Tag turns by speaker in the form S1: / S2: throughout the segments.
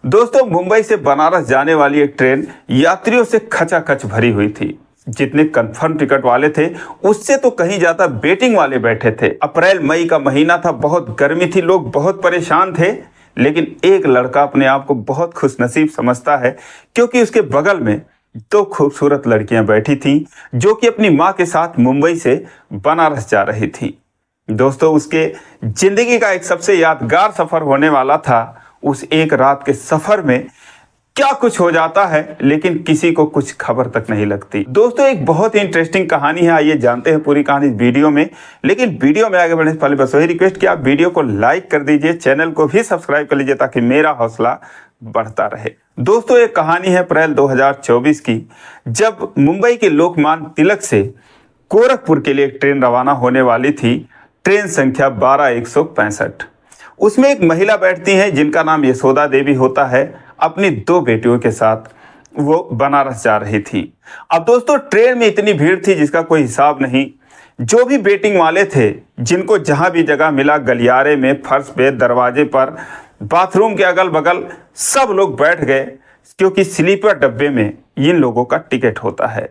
S1: दोस्तों, मुंबई से बनारस जाने वाली एक ट्रेन यात्रियों से खचाखच भरी हुई थी। जितने कंफर्म टिकट वाले थे उससे तो कहीं ज्यादा वेटिंग वाले बैठे थे। अप्रैल मई का महीना था, बहुत गर्मी थी, लोग बहुत परेशान थे। लेकिन एक लड़का अपने आप को बहुत खुशनसीब समझता है, क्योंकि उसके बगल में दो खूबसूरत लड़कियां बैठी थीं जो कि अपनी माँ के साथ मुंबई से बनारस जा रही थी। दोस्तों, उसके जिंदगी का एक सबसे यादगार सफर होने वाला था। उस एक रात के सफर में क्या कुछ हो जाता है, लेकिन किसी को कुछ खबर तक नहीं लगती। दोस्तों, एक बहुत ही इंटरेस्टिंग कहानी है, आइए जानते हैं पूरी कहानी इस वीडियो में। लेकिन वीडियो में आगे बढ़ने से पहले बस वही रिक्वेस्ट कि आप वीडियो को लाइक कर दीजिए, चैनल को भी सब्सक्राइब कर लीजिए ताकि मेरा हौसला बढ़ता रहे। दोस्तों, एक कहानी है अप्रैल 2024 की, जब मुंबई के लोकमान्य तिलक से गोरखपुर के लिए एक ट्रेन रवाना होने वाली थी। ट्रेन संख्या 12165। उसमें एक महिला बैठती हैं जिनका नाम यशोदा देवी होता है। अपनी दो बेटियों के साथ वो बनारस जा रही थी। अब दोस्तों, ट्रेन में इतनी भीड़ थी जिसका कोई हिसाब नहीं। जो भी वेटिंग वाले थे, जिनको जहां भी जगह मिला, गलियारे में, फर्श पे, दरवाजे पर, बाथरूम के अगल बगल, सब लोग बैठ गए, क्योंकि स्लीपर डब्बे में इन लोगों का टिकट होता है।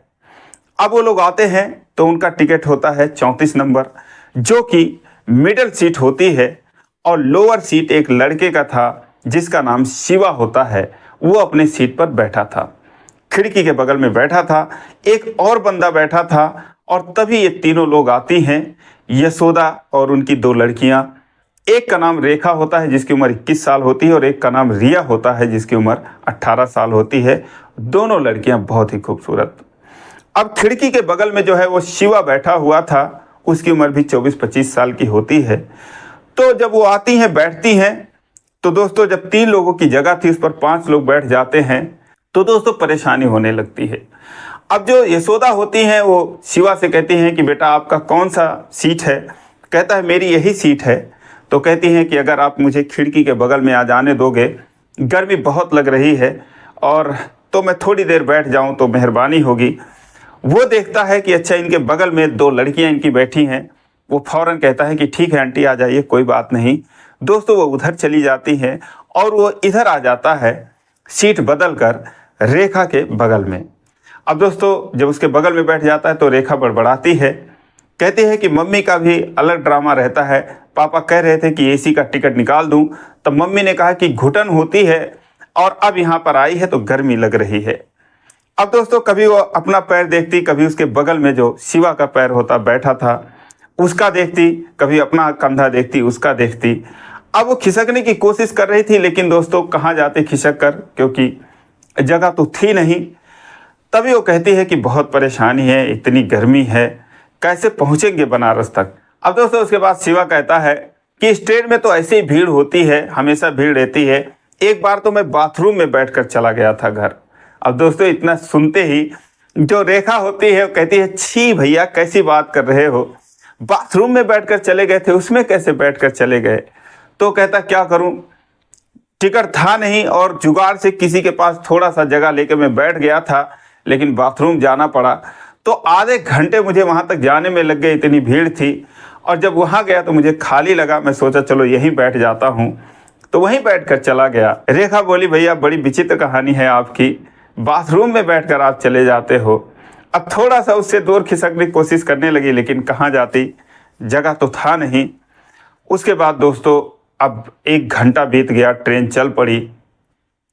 S1: अब वो लोग आते हैं तो उनका टिकट होता है 34 नंबर, जो कि मिडल सीट होती है। और लोअर सीट एक लड़के का था जिसका नाम शिवा होता है। वो अपने सीट पर बैठा था, खिड़की के बगल में बैठा था। एक और बंदा बैठा था। और तभी ये तीनों लोग आती हैं, यशोदा और उनकी दो लड़कियां। एक का नाम रेखा होता है जिसकी उम्र 21 साल होती है, और एक का नाम रिया होता है जिसकी उम्र 18 साल होती है। दोनों लड़कियां बहुत ही खूबसूरत। अब खिड़की के बगल में जो है वो शिवा बैठा हुआ था, उसकी उम्र भी 24-25 साल की होती है। तो जब वो आती हैं, बैठती हैं, तो दोस्तों जब 3 लोगों की जगह थी उस पर 5 लोग बैठ जाते हैं, तो दोस्तों परेशानी होने लगती है। अब जो यशोदा होती हैं वो शिवा से कहती हैं कि बेटा आपका कौन सा सीट है। कहता है मेरी यही सीट है। तो कहती हैं कि अगर आप मुझे खिड़की के बगल में आ जाने दोगे, गर्मी बहुत लग रही है, और तो मैं थोड़ी देर बैठ जाऊं तो मेहरबानी होगी। वो देखता है कि अच्छा, इनके बगल में 2 लड़कियां इनकी बैठी हैं। वो फौरन कहता है कि ठीक है आंटी, आ जाइए, कोई बात नहीं। दोस्तों, वो उधर चली जाती हैं और वो इधर आ जाता है, सीट बदल कर रेखा के बगल में। अब दोस्तों, जब उसके बगल में बैठ जाता है तो रेखा बड़बड़ाती है, कहती है कि मम्मी का भी अलग ड्रामा रहता है। पापा कह रहे थे कि एसी का टिकट निकाल दूं, तब मम्मी ने कहा कि घुटन होती है, और अब यहाँ पर आई है तो गर्मी लग रही है। अब दोस्तों, कभी वो अपना पैर देखती, कभी उसके बगल में जो शिवा का पैर होता बैठा था उसका देखती, कभी अपना कंधा देखती, उसका देखती। अब वो खिसकने की कोशिश कर रही थी, लेकिन दोस्तों कहाँ जाते खिसक कर, क्योंकि जगह तो थी नहीं। तभी वो कहती है कि बहुत परेशानी है, इतनी गर्मी है, कैसे पहुँचेंगे बनारस तक। अब दोस्तों उसके बाद शिवा कहता है कि इस ट्रेन में तो ऐसे ही भीड़ होती है, हमेशा भीड़ रहती है। एक बार तो मैं बाथरूम में बैठकर चला गया था घर। अब दोस्तों इतना सुनते ही जो रेखा होती है वो कहती है, छी भैया कैसी बात कर रहे हो, बाथरूम में बैठकर चले गए थे, उसमें कैसे बैठकर चले गए। तो कहता क्या करूं, टिकट था नहीं, और जुगाड़ से किसी के पास थोड़ा सा जगह लेकर मैं बैठ गया था, लेकिन बाथरूम जाना पड़ा। तो आधे घंटे मुझे वहां तक जाने में लग गए, इतनी भीड़ थी। और जब वहां गया तो मुझे खाली लगा, मैं सोचा चलो यहीं बैठ जाता हूं, तो वहीं बैठकर चला गया। रेखा बोली भैया बड़ी विचित्र कहानी है आपकी, बाथरूम में बैठकर आप चले जाते हो। अब थोड़ा सा उससे दूर खिसकने की कोशिश करने लगी, लेकिन कहाँ जाती, जगह तो था नहीं। उसके बाद दोस्तों अब 1 घंटा बीत गया, ट्रेन चल पड़ी।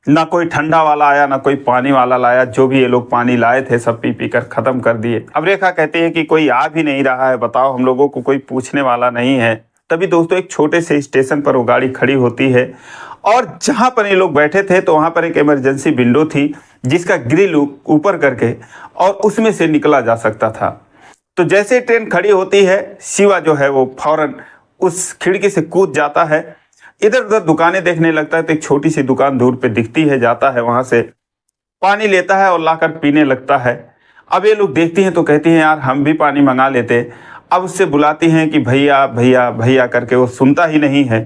S1: ना कोई ठंडा वाला आया, ना कोई पानी वाला लाया। जो भी ये लोग पानी लाए थे सब पी पी कर ख़त्म कर दिए। अब रेखा कहती है कि कोई आ भी नहीं रहा है, बताओ हम लोगों को कोई पूछने वाला नहीं है। तभी दोस्तों एक छोटे से स्टेशन पर वो गाड़ी खड़ी होती है, और जहाँ पर ये लोग बैठे थे तो वहाँ पर एक इमरजेंसी विंडो थी जिसका ग्रिल ऊपर करके और उसमें से निकला जा सकता था। तो जैसे ट्रेन खड़ी होती है, शिवा जो है वो फौरन उस खिड़की से कूद जाता है, इधर उधर दुकानें देखने लगता है। तो एक छोटी सी दुकान दूर पे दिखती है, जाता है, वहाँ से पानी लेता है और लाकर पीने लगता है। अब ये लोग देखती हैं तो कहती हैं यार हम भी पानी मंगा लेते। अब उससे बुलाती हैं कि भैया भैया भैया करके, वो सुनता ही नहीं है,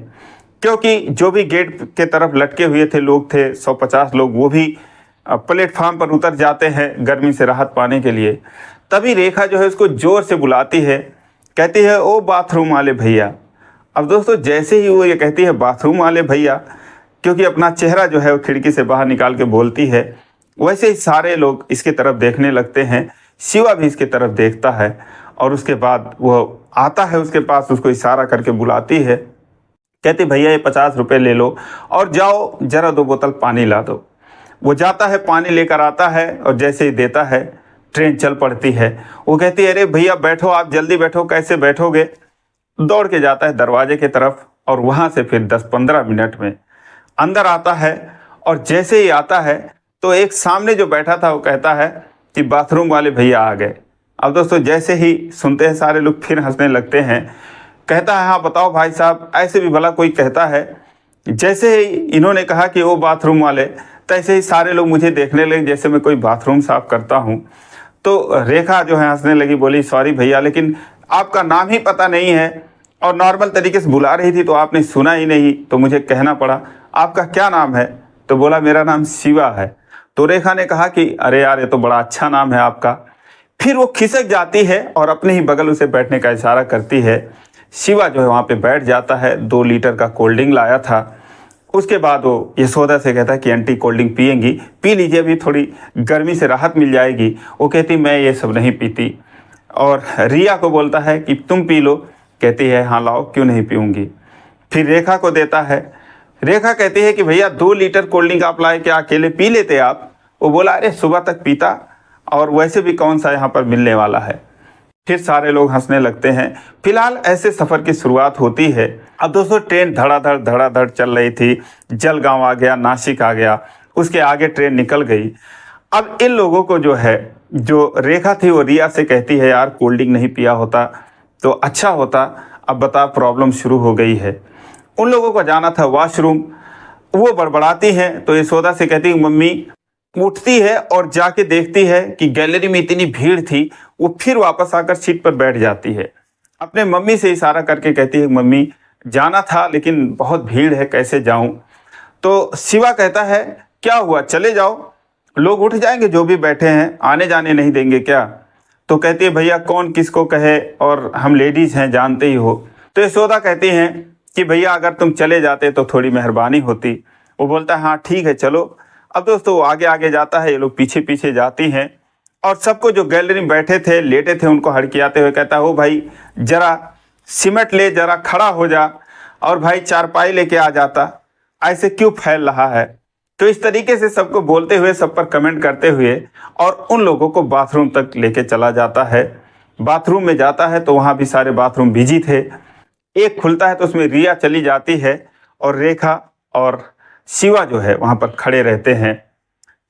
S1: क्योंकि जो भी गेट के तरफ लटके हुए थे लोग थे 150 लोग, वो भी प्लेटफार्म पर उतर जाते हैं गर्मी से राहत पाने के लिए। तभी रेखा जो है उसको जोर से बुलाती है, कहती है ओ बाथरूम वाले भैया। अब दोस्तों जैसे ही वो ये कहती है बाथरूम वाले भैया, क्योंकि अपना चेहरा जो है वो खिड़की से बाहर निकाल के बोलती है। वैसे ही सारे लोग इसके तरफ देखने लगते हैं। शिवा भी इसके तरफ देखता है और उसके बाद वो आता है उसके पास, उसको इशारा करके बुलाती है, कहती भैया ये 50 रुपये ले लो और जाओ जरा 2 बोतल पानी ला दो। वो जाता है, पानी लेकर आता है और जैसे ही देता है ट्रेन चल पड़ती है। वो कहती है अरे भैया बैठो, आप जल्दी बैठो, कैसे बैठोगे। दौड़ के जाता है दरवाजे की तरफ और वहाँ से फिर 10-15 मिनट में अंदर आता है। और जैसे ही आता है तो एक सामने जो बैठा था वो कहता है कि बाथरूम वाले भैया आ गए। अब दोस्तों जैसे ही सुनते हैं सारे लोग फिर हंसने लगते हैं। कहता है हाँ बताओ भाई साहब, ऐसे भी भला कोई कहता है। जैसे ही इन्होंने कहा कि वो बाथरूम वाले, तैसे ही सारे लोग मुझे देखने लगे जैसे मैं कोई बाथरूम साफ करता हूँ। तो रेखा जो है हंसने लगी, बोली सॉरी भैया लेकिन आपका नाम ही पता नहीं है और नॉर्मल तरीके से बुला रही थी तो आपने सुना ही नहीं तो मुझे कहना पड़ा। आपका क्या नाम है? तो बोला मेरा नाम शिवा है। तो रेखा ने कहा कि अरे यार ये तो बड़ा अच्छा नाम है आपका। फिर वो खिसक जाती है और अपने ही बगल उसे बैठने का इशारा करती है। शिवा जो है वहाँ पे बैठ जाता है। 2 लीटर का कोल्ड ड्रिंक लाया था। उसके बाद वो यशोदा से कहता है कि आंटी कोल्ड ड्रिंक पिएंगी, पी लीजिए, अभी थोड़ी गर्मी से राहत मिल जाएगी। वो कहती मैं ये सब नहीं पीती। और रिया को बोलता है कि तुम पी लो। कहती है हाँ लाओ, क्यों नहीं पीऊँगी। फिर रेखा को देता है। रेखा कहती है कि भैया 2 लीटर कोल्ड ड्रिंक आप लाए, क्या अकेले पी लेते आप? वो बोला अरे सुबह तक पीता और वैसे भी कौन सा यहाँ पर मिलने वाला है। फिर सारे लोग हंसने लगते हैं। फिलहाल ऐसे सफ़र की शुरुआत होती है। अब दोस्तों ट्रेन धड़ाधड़ चल रही थी। जलगांव आ गया, नासिक आ गया, उसके आगे ट्रेन निकल गई। अब इन लोगों को जो है, जो रेखा थी वो रिया से कहती है यार कोल्ड ड्रिंक नहीं पिया होता तो अच्छा होता, अब बता प्रॉब्लम शुरू हो गई है। उन लोगों को जाना था वॉशरूम। वो बड़बड़ाती हैं तो यशोदा से कहती है मम्मी। उठती है और जाके देखती है कि गैलरी में इतनी भीड़ थी। वो फिर वापस आकर सीट पर बैठ जाती है। अपने मम्मी से इशारा करके कहती है मम्मी जाना था लेकिन बहुत भीड़ है, कैसे जाऊं। तो शिवा कहता है क्या हुआ, चले जाओ, लोग उठ जाएंगे जो भी बैठे हैं, आने जाने नहीं देंगे क्या। तो कहती है भैया कौन किसको कहे, और हम लेडीज़ हैं जानते ही हो। तो यशोदा कहती हैं कि भैया अगर तुम चले जाते तो थोड़ी मेहरबानी होती। वो बोलता है हाँ ठीक है चलो। अब दोस्तों वो आगे आगे जाता है, ये लोग पीछे पीछे जाती हैं और सबको जो गैलरी में बैठे थे लेटे थे उनको हड़कियाते हुए कहता है ओ भाई जरा सीमेंट ले, जरा खड़ा हो जा, और भाई चारपाई लेके आ जाता, ऐसे क्यों फैल रहा है। तो इस तरीके से सबको बोलते हुए, सब पर कमेंट करते हुए और उन लोगों को बाथरूम तक लेके चला जाता है। बाथरूम में जाता है तो वहाँ भी सारे बाथरूम बिजी थे। एक खुलता है तो उसमें रिया चली जाती है और रेखा और शिवा जो है वहाँ पर खड़े रहते हैं।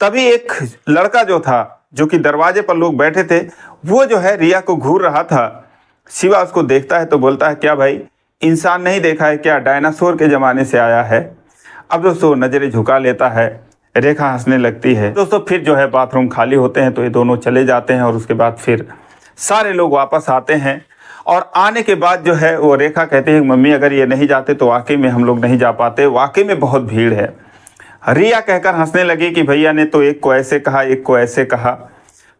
S1: तभी एक लड़का जो था, जो कि दरवाजे पर लोग बैठे थे, वो जो है रिया को घूर रहा था। शिवा उसको देखता है तो बोलता है क्या भाई इंसान नहीं देखा है क्या, डायनासोर के ज़माने से आया है। अब दोस्तों नज़रें झुका लेता है। रेखा हंसने लगती है। दोस्तों फिर जो है बाथरूम खाली होते हैं तो ये दोनों चले जाते हैं और उसके बाद फिर सारे लोग वापस आते हैं। और आने के बाद जो है वो रेखा कहती है मम्मी अगर ये नहीं जाते तो वाकई में हम लोग नहीं जा पाते, वाकई में बहुत भीड़ है। रिया कहकर हंसने लगी कि भैया ने तो एक को ऐसे कहा, एक को ऐसे कहा।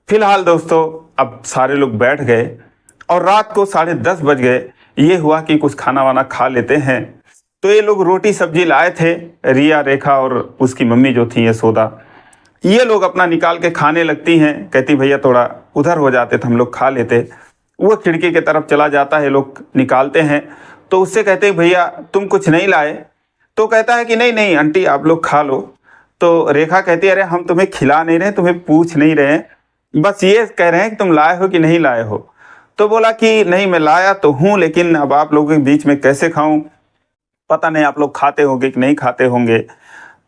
S1: फिलहाल दोस्तों अब सारे लोग बैठ गए और रात को 10:30 बज गए। ये हुआ कि कुछ खाना वाना खा लेते हैं। तो ये लोग रोटी सब्जी लाए थे, रिया, रेखा और उसकी मम्मी जो थी यशोदा। ये लोग अपना निकाल के खाने लगती हैं। कहती भैया थोड़ा उधर हो जाते तो हम लोग खा लेते। वो खिड़की की तरफ चला जाता है, लोग निकालते हैं तो उससे कहते हैं भैया तुम कुछ नहीं लाए। तो कहता है कि नहीं नहीं आंटी आप लोग खा लो। तो रेखा कहती है अरे हम तुम्हें खिला नहीं रहे, तुम्हें पूछ नहीं रहे, बस ये कह रहे हैं कि तुम लाए हो कि नहीं लाए हो। तो बोला कि नहीं मैं लाया तो हूँ, लेकिन अब आप लोगों के बीच में कैसे खाऊं, पता नहीं आप लोग खाते होंगे कि नहीं खाते होंगे,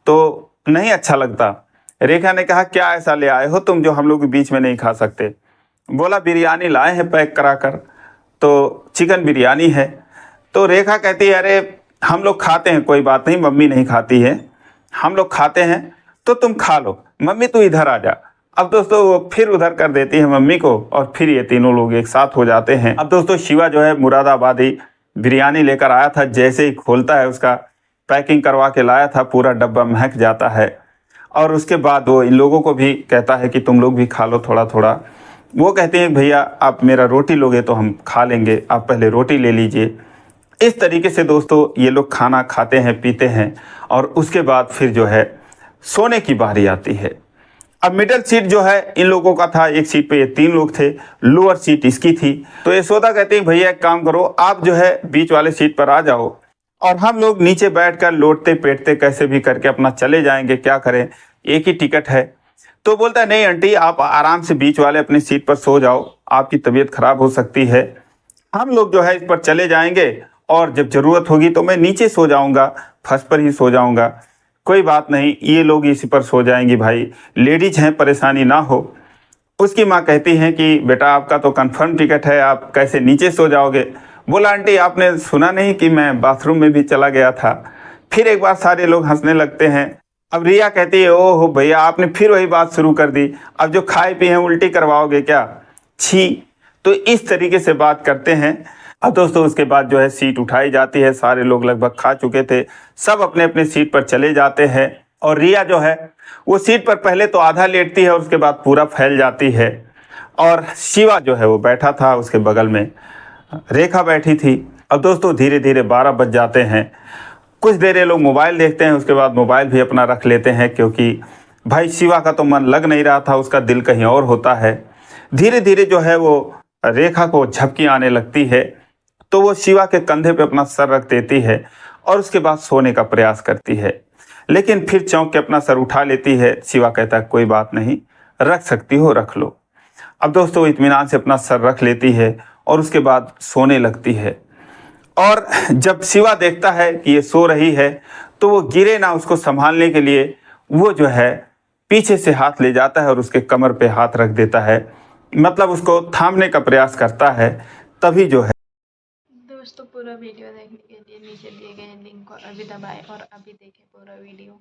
S1: तो नहीं अच्छा लगता। रेखा ने कहा क्या ऐसा ले आए हो तुम जो हम लोग के बीच में नहीं खा सकते। बोला बिरयानी लाए हैं पैक करा कर, तो चिकन बिरयानी है। तो रेखा कहती है अरे हम लोग खाते हैं, कोई बात नहीं, मम्मी नहीं खाती है, हम लोग खाते हैं तो तुम खा लो, मम्मी तू इधर आ जा। अब दोस्तों वो फिर उधर कर देती है मम्मी को और फिर ये तीनों लोग एक साथ हो जाते हैं। अब दोस्तों शिवा जो है मुरादाबादी बिरयानी लेकर आया था, जैसे ही खोलता है उसका पैकिंग करवा के लाया था, पूरा डब्बा महक जाता है। और उसके बाद वो इन लोगों को भी कहता है कि तुम लोग भी खा लो थोड़ा थोड़ा। वो कहते हैं भैया आप मेरा रोटी लोगे तो हम खा लेंगे, आप पहले रोटी ले लीजिए। इस तरीके से दोस्तों ये लोग खाना खाते हैं, पीते हैं और उसके बाद फिर जो है सोने की बारी आती है। अब मिडल सीट जो है इन लोगों का था, एक सीट पे ये 3 लोग थे, लोअर सीट इसकी थी। तो यशोदा कहती है भैया एक काम करो, आप जो है बीच वाले सीट पर आ जाओ और हम लोग नीचे बैठकर लोटते पेटते कैसे भी करके अपना चले जाएंगे, क्या करें, एक ही टिकट है। तो बोलता है नहीं आंटी, आप आराम से बीच वाले अपनी सीट पर सो जाओ, आपकी तबीयत खराब हो सकती है, हम लोग जो है इस पर चले जाएंगे और जब जरूरत होगी तो मैं नीचे सो जाऊंगा, फर्श पर ही सो जाऊंगा, कोई बात नहीं, ये लोग इसी पर सो जाएंगी भाई, लेडीज हैं, परेशानी ना हो। उसकी माँ कहती हैं कि बेटा आपका तो कंफर्म टिकट है, आप कैसे नीचे सो जाओगे। बोला आंटी आपने सुना नहीं कि मैं बाथरूम में भी चला गया था। फिर एक बार सारे लोग हंसने लगते हैं। अब रिया कहती है ओहो भैया आपने फिर वही बात शुरू कर दी, अब जो खाए पिए हैं उल्टी करवाओगे क्या, छी। तो इस तरीके से बात करते हैं। अब दोस्तों उसके बाद जो है सीट उठाई जाती है, सारे लोग लगभग खा चुके थे, सब अपने अपने सीट पर चले जाते हैं और रिया जो है वो सीट पर पहले तो आधा लेटती है और उसके बाद पूरा फैल जाती है। और शिवा जो है वो बैठा था, उसके बगल में रेखा बैठी थी। अब दोस्तों धीरे धीरे 12 बज जाते हैं, कुछ देर ये लोग मोबाइल देखते हैं, उसके बाद मोबाइल भी अपना रख लेते हैं क्योंकि भाई शिवा का तो मन लग नहीं रहा था, उसका दिल कहीं और होता है। धीरे धीरे जो है वो रेखा को झपकी आने लगती है तो वो शिवा के कंधे पे अपना सर रख देती है और उसके बाद सोने का प्रयास करती है, लेकिन फिर चौंक के अपना सर उठा लेती है। शिवा कहता है कोई बात नहीं, रख सकती हो रख लो। अब दोस्तों इत्मीनान से अपना सर रख लेती है और उसके बाद सोने लगती है। और जब शिवा देखता है कि ये सो रही है तो वो गिरे ना, उसको संभालने के लिए वो जो है पीछे से हाथ ले जाता है और उसके कमर पे हाथ रख देता है, मतलब उसको थामने का प्रयास करता है। तभी जो है
S2: दोस्तों पूरा वीडियो देखने के लिए नीचे दिए गए लिंक को अभी दबाएं और अभी देखें पूरा वीडियो।